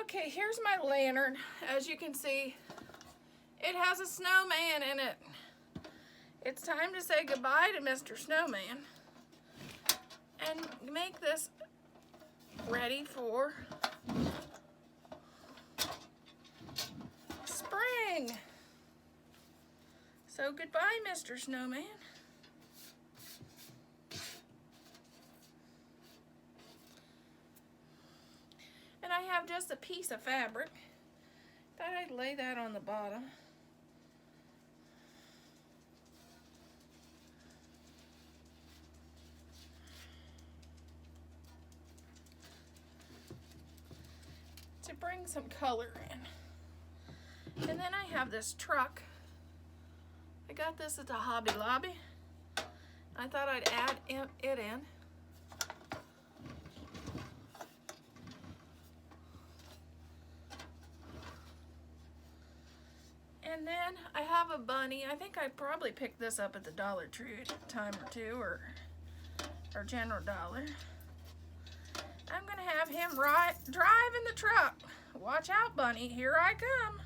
Okay, here's my lantern. As you can see, it has a snowman in it. It's time to say goodbye to Mr. Snowman and make this ready for spring. So goodbye, Mr. Snowman. And I have just a piece of fabric. Thought I'd lay that on the bottom. To bring some color in. And then I have this truck. I got this at the Hobby Lobby. I thought I'd add it in. And then I have a bunny. I think I probably picked this up at the Dollar Tree a time or two, or General Dollar. I'm gonna have him driving the truck. Watch out, bunny, here I come.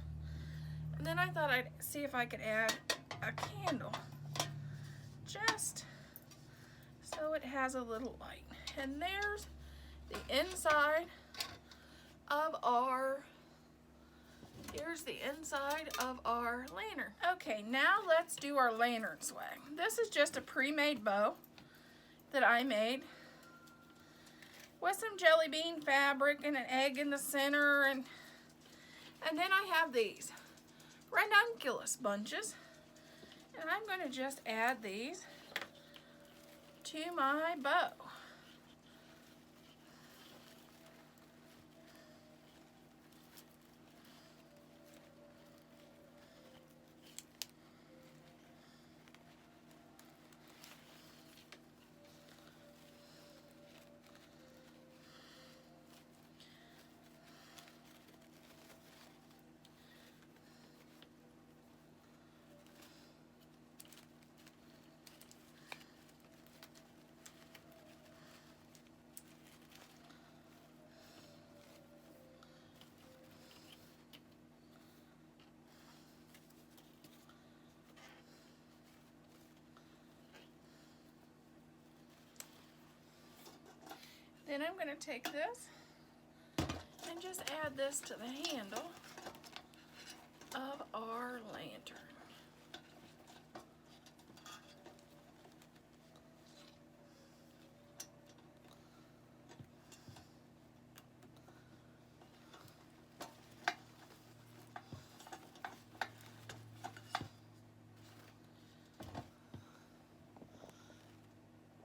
And then I thought I'd see if I could add a candle, just so it has a little light. And there's the inside of here's the inside of our lantern. Okay, now let's do our lantern swag. This is just a pre-made bow that I made with some jelly bean fabric and an egg in the center, and then I have these ranunculus bunches, and I'm going to just add these to my bow. Then I'm going to take this and just add this to the handle of our lantern.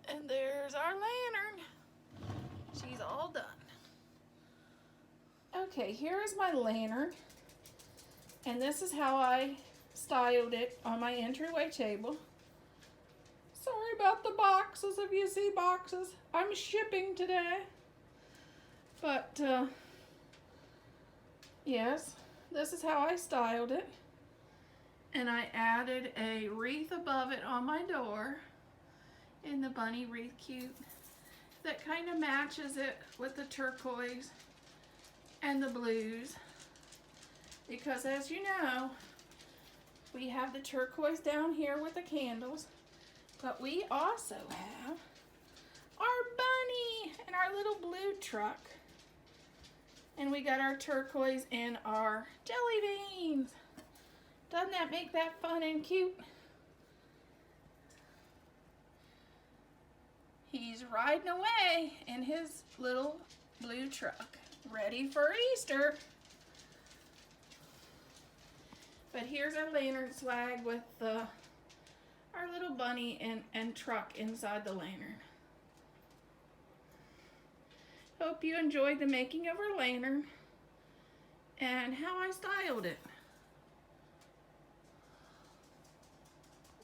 And there's our lantern. She's all done. Okay, here is my lantern, and this is how I styled it on my entryway table. Sorry about the boxes, if you see boxes. I'm shipping today. But, yes, this is how I styled it. And I added a wreath above it on my door in the bunny wreath cute. That kind of matches it with the turquoise and the blues, because as you know, we have the turquoise down here with the candles, but we also have our bunny and our little blue truck, and we got our turquoise and our jelly beans. Doesn't that make that fun and cute? He's riding away in his little blue truck, ready for Easter. But here's our lantern swag with our little bunny and truck inside the lantern. Hope you enjoyed the making of our lantern and how I styled it.